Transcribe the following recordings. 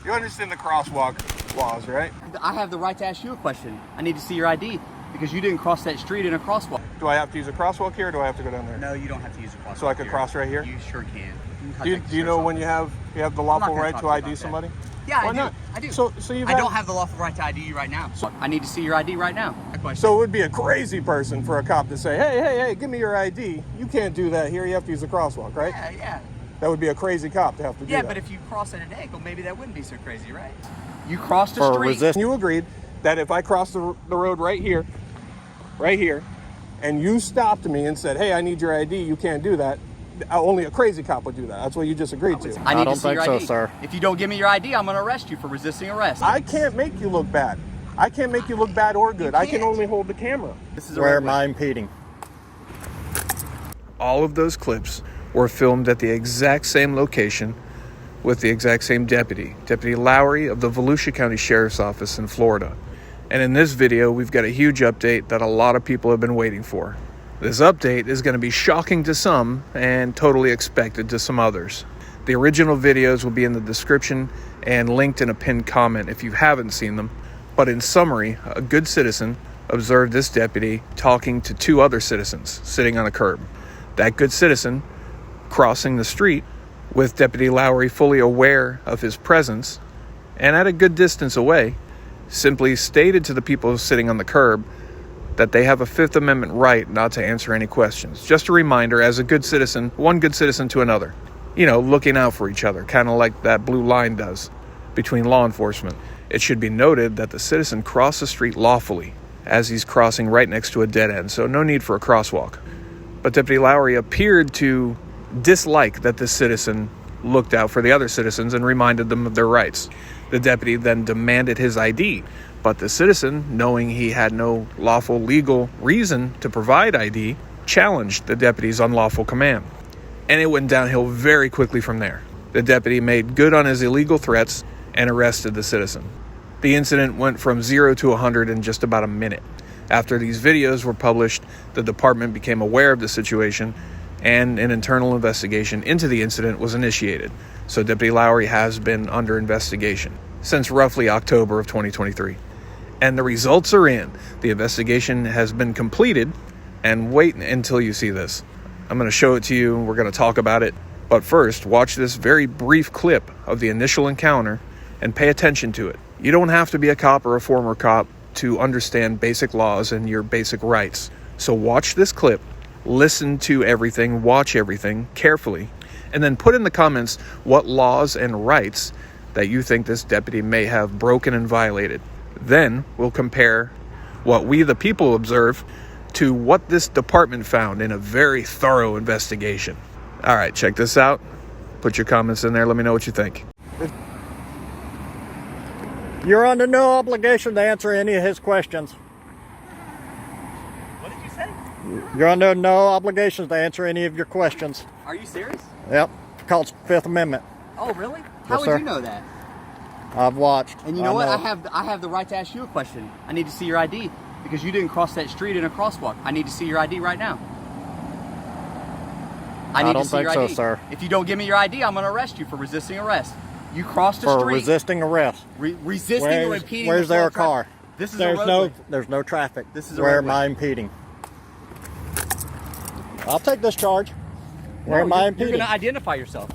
You understand the crosswalk laws, right? I have the right to ask you a question. I need to see your ID because you didn't cross that street in a crosswalk. Do I have to use a crosswalk here, or do I have to go down there? No, you don't have to use a crosswalk. So I could cross right here? You sure can. Do you know when you have the lawful right to ID somebody? Yeah, Why I do. not? I do. So I don't have the lawful right to ID you right now. So I need to see your ID right now. So it would be a crazy person for a cop to say, hey, give me your ID. You can't do that here. You have to use a crosswalk, right? Yeah. That would be a crazy cop to have to do that. Yeah, but if you cross at an angle, maybe that wouldn't be so crazy, right? You crossed the street. You agreed that if I crossed the road right here, and you stopped me and said, hey, I need your ID, you can't do that. Only a crazy cop would do that. That's what you just agreed to. I don't think so, sir. If you don't give me your ID, I'm going to arrest you for resisting arrest. I can't make you look bad. I can't make you look bad or good. I can only hold the camera. Where am I impeding? All of those clips were filmed at the exact same location with the exact same deputy, Deputy Lowery of the Volusia County Sheriff's Office in Florida. And in this video, we've got a huge update that a lot of people have been waiting for. This update is going to be shocking to some and totally expected to some others. The original videos will be in the description and linked in a pinned comment if you haven't seen them. But in summary, a good citizen observed this deputy talking to two other citizens sitting on a curb. That good citizen crossing the street with Deputy Lowery fully aware of his presence and at a good distance away, simply stated to the people sitting on the curb that they have a Fifth Amendment right not to answer any questions. Just a reminder, as a good citizen, one good citizen to another. You know, looking out for each other, kind of like that blue line does between law enforcement. It should be noted that the citizen crossed the street lawfully as he's crossing right next to a dead end, so no need for a crosswalk. But Deputy Lowery appeared to dislike that this citizen looked out for the other citizens and reminded them of their rights. The deputy then demanded his ID, but the citizen, knowing he had no lawful legal reason to provide ID, challenged the deputy's unlawful command. And it went downhill very quickly from there. The deputy made good on his illegal threats and arrested the citizen. The incident went from 0 to 100 in just about a minute. After these videos were published, the department became aware of the situation and an internal investigation into the incident was initiated. So Deputy Lowery has been under investigation since roughly October of 2023. And the results are in. The investigation has been completed, and wait until you see this. I'm going to show it to you. We're going to talk about it. But first, watch this very brief clip of the initial encounter and pay attention to it. You don't have to be a cop or a former cop to understand basic laws and your basic rights. So watch this clip, listen to everything, watch everything carefully, and then put in the comments what laws and rights that you think this deputy may have broken and violated. Then we'll compare what we the people observe to what this department found in a very thorough investigation. All right, check this out. Put your comments in there. Let me know what you think. You're under no obligation to answer any of his questions. What did you say? You're under no obligation to answer any of your questions. Are you serious? Yep, called Fifth Amendment. Oh, really? How would sir. you know that? I've watched. And you know what? I have the right to ask you a question. I need to see your ID because you didn't cross that street in a crosswalk. I need to see your ID right now. I need to see your ID. I don't think so, sir. If you don't give me your ID, I'm going to arrest you for resisting arrest. You crossed the street. For resisting arrest. Resisting or impeding. Where's there a car? This is a roadway. There's no traffic. This is a Where roadway. am I impeding? I'll take this charge. Where am I impeding? You're going to identify yourself.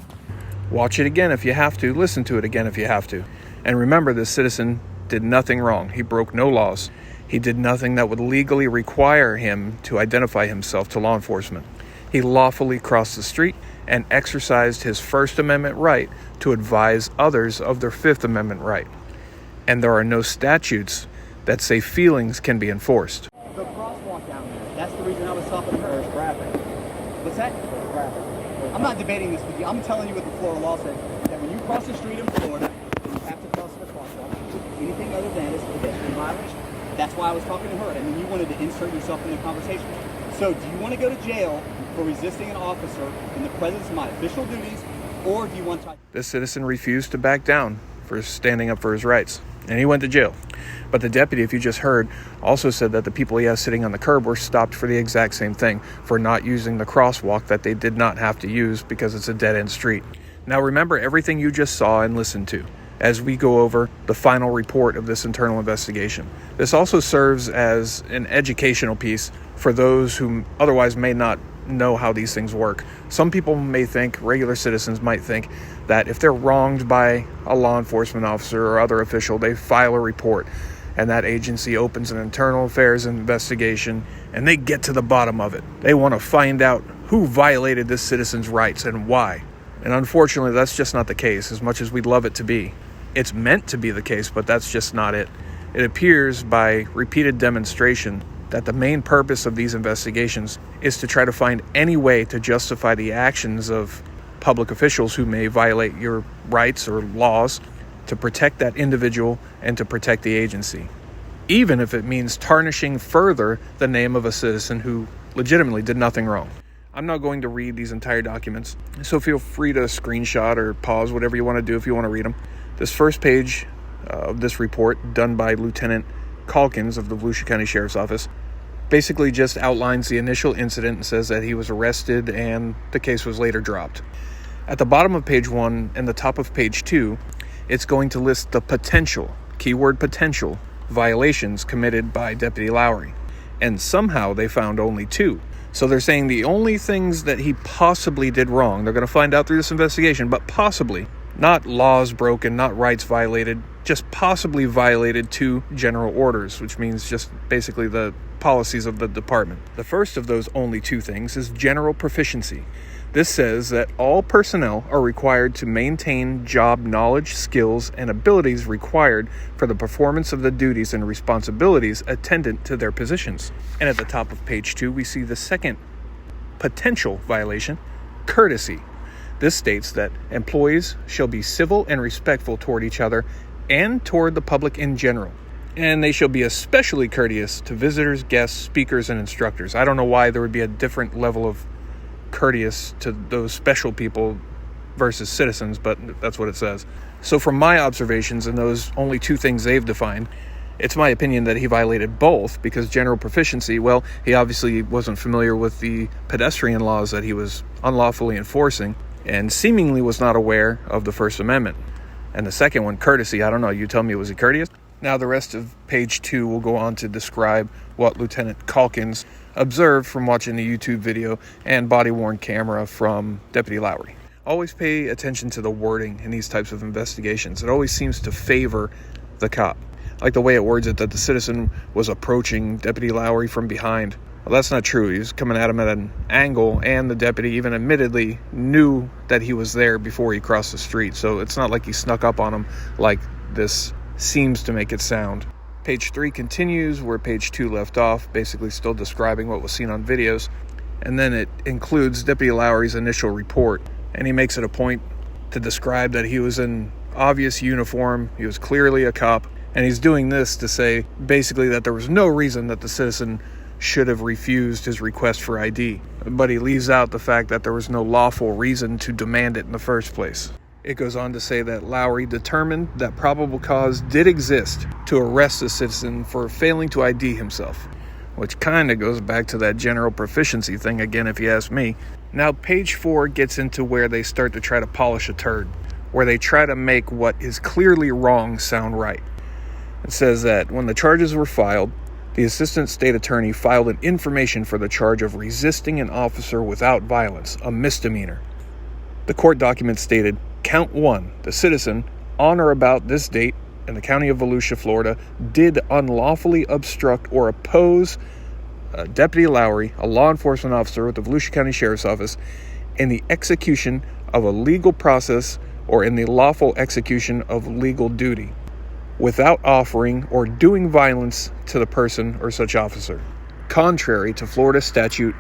Watch it again if you have to. Listen to it again if you have to. And remember, this citizen did nothing wrong. He broke no laws. He did nothing that would legally require him to identify himself to law enforcement. He lawfully crossed the street and exercised his First Amendment right to advise others of their Fifth Amendment right. And there are no statutes that say feelings can be enforced. The crosswalk down there. That's the reason I was stopping her. There's traffic. What's that? There's traffic. I'm not debating this with you. I'm telling you what the Florida law says. That when you cross the street in Florida, then you have to cross the crosswalk. Anything other than is a pedestrian violation. That's why I was talking to her. And then you wanted to insert yourself in the conversation. So do you want to go to jail for resisting an officer in the presence of my official duties, or do you want to... This citizen refused to back down for standing up for his rights, and he went to jail. But the deputy, if you just heard, also said that the people he has sitting on the curb were stopped for the exact same thing, for not using the crosswalk that they did not have to use because it's a dead-end street. Now remember everything you just saw and listened to. as we go over the final report of this internal investigation. This also serves as an educational piece for those who otherwise may not know how these things work. Some people may think, regular citizens might think, that if they're wronged by a law enforcement officer or other official, they file a report, and that agency opens an internal affairs investigation, and they get to the bottom of it. They want to find out who violated this citizen's rights and why. And unfortunately, that's just not the case, as much as we'd love it to be. It's meant to be the case, but that's just not it. It appears by repeated demonstration that the main purpose of these investigations is to try to find any way to justify the actions of public officials who may violate your rights or laws, to protect that individual and to protect the agency, even if it means tarnishing further the name of a citizen who legitimately did nothing wrong. I'm not going to read these entire documents, so feel free to screenshot or pause, whatever you want to do if you want to read them. This first page of this report, done by Lieutenant Calkins of the Volusia County Sheriff's Office, basically just outlines the initial incident and says that he was arrested and the case was later dropped. At the bottom of page 1 and the top of page 2, it's going to list the potential, keyword potential, violations committed by Deputy Lowery. And somehow they found only 2. So they're saying the only things that he possibly did wrong, they're going to find out through this investigation, but possibly, not laws broken, not rights violated, just possibly violated 2 general orders, which means just basically the policies of the department. The first of those only 2 things is general proficiency. This says that all personnel are required to maintain job knowledge, skills, and abilities required for the performance of the duties and responsibilities attendant to their positions. And at the top of page 2, we see the second potential violation, courtesy. This states that employees shall be civil and respectful toward each other and toward the public in general. And they shall be especially courteous to visitors, guests, speakers, and instructors. I don't know why there would be a different level of courteous to those special people versus citizens, but that's what it says. So from my observations and those only 2 things they've defined, it's my opinion that he violated both, because general proficiency, well, he obviously wasn't familiar with the pedestrian laws that he was unlawfully enforcing and seemingly was not aware of the First Amendment. And the second one, courtesy, I don't know, you tell me, was he courteous? Now the rest of page 2 will go on to describe what Lieutenant Calkins observed from watching the YouTube video and body-worn camera from Deputy Lowery. Always pay attention to the wording in these types of investigations. It always seems to favor the cop. I like the way it words it, that the citizen was approaching Deputy Lowery from behind. Well, that's not true. He was coming at him at an angle, and the deputy even admittedly knew that he was there before he crossed the street. So it's not like he snuck up on him like this seems to make it sound. Page 3 continues where page 2 left off, basically still describing what was seen on videos. And then it includes Deputy Lowery's initial report. And he makes it a point to describe that he was in obvious uniform. He was clearly a cop. And he's doing this to say basically that there was no reason that the citizen should have refused his request for ID. But he leaves out the fact that there was no lawful reason to demand it in the first place. It goes on to say that Lowery determined that probable cause did exist to arrest the citizen for failing to ID himself, which kind of goes back to that general proficiency thing again, if you ask me. Now, page 4 gets into where they start to try to polish a turd, where they try to make what is clearly wrong sound right. It says that when the charges were filed, the assistant state attorney filed an information for the charge of resisting an officer without violence, a misdemeanor. The court document stated, Count 1, the citizen, on or about this date in the county of Volusia, Florida, did unlawfully obstruct or oppose Deputy Lowery, a law enforcement officer with the Volusia County Sheriff's Office, in the execution of a legal process or in the lawful execution of legal duty, without offering or doing violence to the person or such officer, contrary to Florida Statute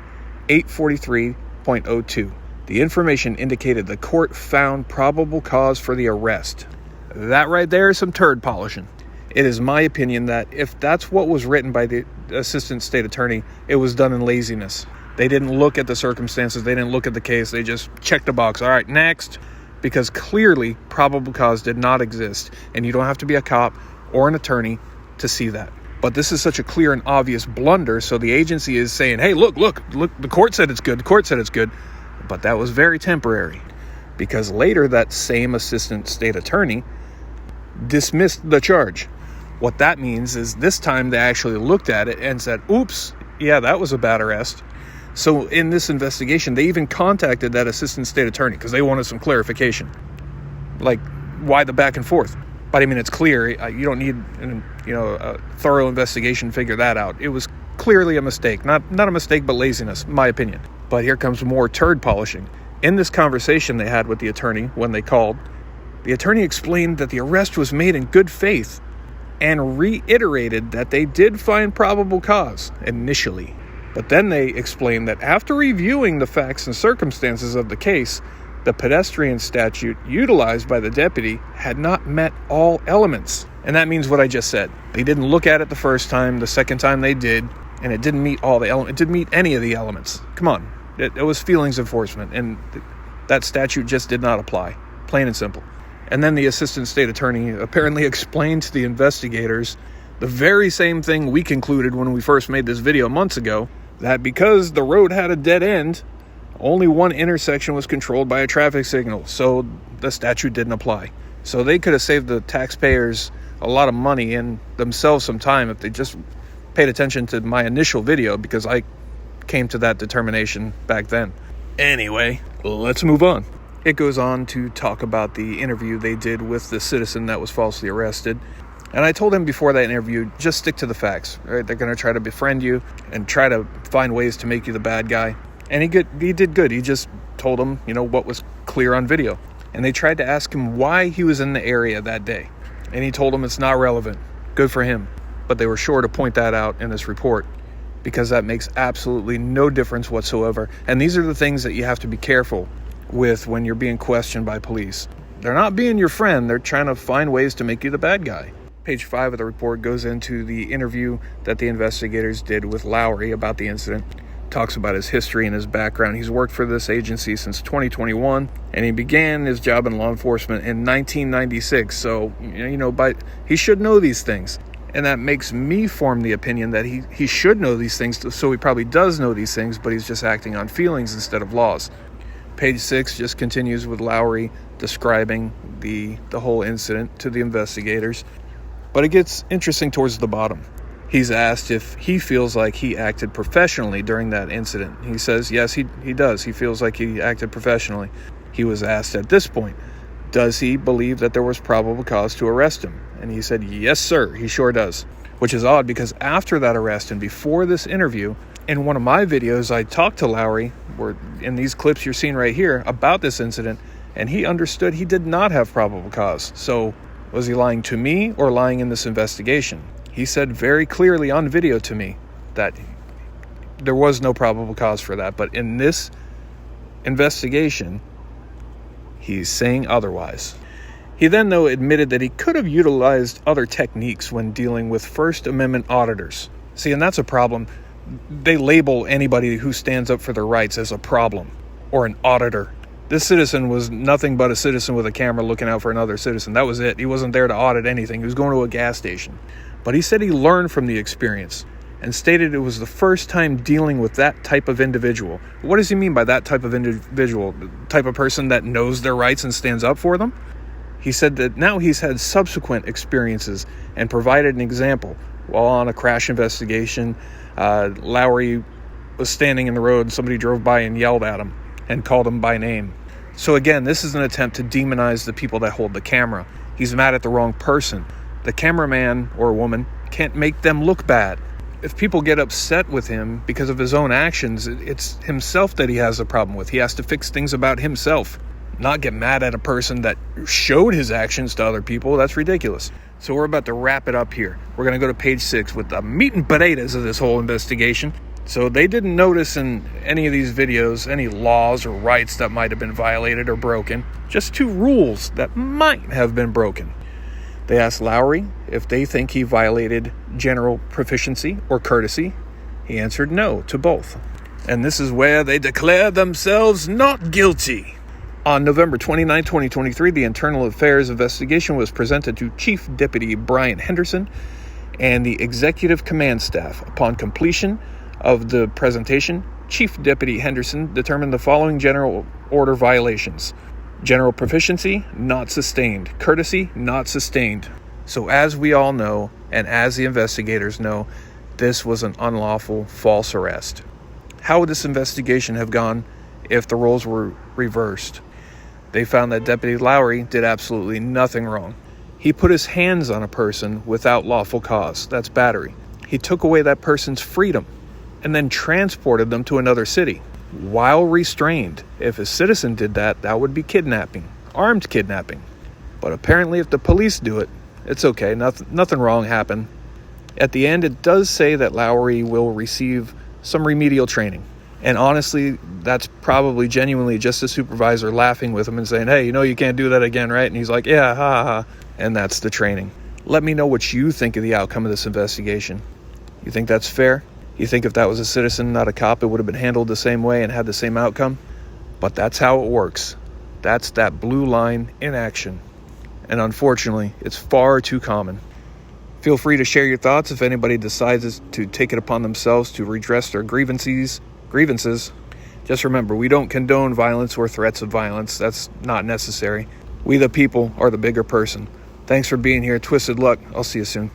843.02. The information indicated the court found probable cause for the arrest. That right there is some turd polishing. It is my opinion that if that's what was written by the assistant state attorney, it was done in laziness. They didn't look at the circumstances. They didn't look at the case. They just checked a box. All right, next. Because clearly probable cause did not exist. And you don't have to be a cop or an attorney to see that. But this is such a clear and obvious blunder. So the agency is saying, hey, look, the court said it's good. The court said it's good. But that was very temporary, because later that same assistant state attorney dismissed the charge. What that means is this time they actually looked at it and said, oops, yeah, that was a bad arrest. So in this investigation, they even contacted that assistant state attorney because they wanted some clarification. Like, why the back and forth? But I mean, it's clear. You don't need a thorough investigation to figure that out. It was clearly a mistake. Not a mistake, but laziness, in my opinion. But here comes more turd polishing. In this conversation they had with the attorney when they called, the attorney explained that the arrest was made in good faith and reiterated that they did find probable cause initially. But then they explained that after reviewing the facts and circumstances of the case, the pedestrian statute utilized by the deputy had not met all elements. And that means what I just said. They didn't look at it the first time, the second time they did, and it didn't meet all the elements. It didn't meet any of the elements. Come on. It was feelings enforcement, and that statute just did not apply. Plain and simple. And then the assistant state attorney apparently explained to the investigators the very same thing we concluded when we first made this video months ago, that because the road had a dead end, only one intersection was controlled by a traffic signal, so the statute didn't apply. So they could have saved the taxpayers a lot of money and themselves some time if they just paid attention to my initial video, because I came to that determination back then. Anyway, let's move on. It goes on to talk about the interview they did with the citizen that was falsely arrested. And I told him before that interview, just stick to the facts, right? They're going to try to befriend you and try to find ways to make you the bad guy. And he did good. He just told them, what was clear on video. And they tried to ask him why he was in the area that day. And he told them it's not relevant. Good for him. But they were sure to point that out in this report, because that makes absolutely no difference whatsoever. And these are the things that you have to be careful with when you're being questioned by police. They're not being your friend. They're trying to find ways to make you the bad guy. Page 5 of the report goes into the interview that the investigators did with Lowery about the incident. Talks about his history and his background. He's worked for this agency since 2021, and he began his job in law enforcement in 1996. So, he should know these things. And that makes me form the opinion that he should know these things, so he probably does know these things, but he's just acting on feelings instead of laws. Page 6 just continues with Lowery describing the whole incident to the investigators. But it gets interesting towards the bottom. He's asked if he feels like he acted professionally during that incident. He says, yes, he does. He feels like he acted professionally. He was asked at this point, does he believe that there was probable cause to arrest him? And he said, yes, sir, he sure does. Which is odd, because after that arrest and before this interview, in one of my videos, I talked to Lowery, in these clips you're seeing right here, about this incident, and he understood he did not have probable cause. So was he lying to me or lying in this investigation? He said very clearly on video to me that there was no probable cause for that. But in this investigation, he's saying otherwise. He then, though, admitted that he could have utilized other techniques when dealing with First Amendment auditors. See, and that's a problem. They label anybody who stands up for their rights as a problem or an auditor. This citizen was nothing but a citizen with a camera looking out for another citizen. That was it. He wasn't there to audit anything. He was going to a gas station. But he said he learned from the experience and stated it was the first time dealing with that type of individual. What does he mean by that type of individual? The type of person that knows their rights and stands up for them? He said that now he's had subsequent experiences and provided an example. While on a crash investigation, Lowery was standing in the road and somebody drove by and yelled at him and called him by name. So again, this is an attempt to demonize the people that hold the camera. He's mad at the wrong person. The cameraman or woman can't make them look bad. If people get upset with him because of his own actions, it's himself that he has a problem with. He has to fix things about himself, not get mad at a person that showed his actions to other people. That's ridiculous. So we're about to wrap it up here. We're going to go to page 6 with the meat and potatoes of this whole investigation. So they didn't notice in any of these videos any laws or rights that might have been violated or broken. Just 2 rules that might have been broken. They asked Lowery if they think he violated general proficiency or courtesy. He answered no to both. And this is where they declare themselves not guilty. On November 29, 2023, the Internal Affairs investigation was presented to Chief Deputy Brian Henderson and the Executive Command Staff. Upon completion of the presentation, Chief Deputy Henderson determined the following general order violations. General proficiency, not sustained. Courtesy, not sustained. So as we all know, and as the investigators know, this was an unlawful false arrest. How would this investigation have gone if the roles were reversed? They found that Deputy Lowery did absolutely nothing wrong. He put his hands on a person without lawful cause. That's battery. He took away that person's freedom and then transported them to another city while restrained. If a citizen did that, that would be kidnapping, armed kidnapping. But apparently if the police do it, it's okay. Nothing wrong happened. At the end, it does say that Lowery will receive some remedial training. And honestly, that's probably genuinely just a supervisor laughing with him and saying, hey, you can't do that again, right? And he's like, yeah, ha, ha. And that's the training. Let me know what you think of the outcome of this investigation. You think that's fair? You think if that was a citizen, not a cop, it would have been handled the same way and had the same outcome? But that's how it works. That's that blue line in action. And unfortunately, it's far too common. Feel free to share your thoughts if anybody decides to take it upon themselves to redress their grievances. Just remember, we don't condone violence or threats of violence. That's not necessary. We the people are the bigger person. Thanks for being here. Twisted luck. I'll see you soon.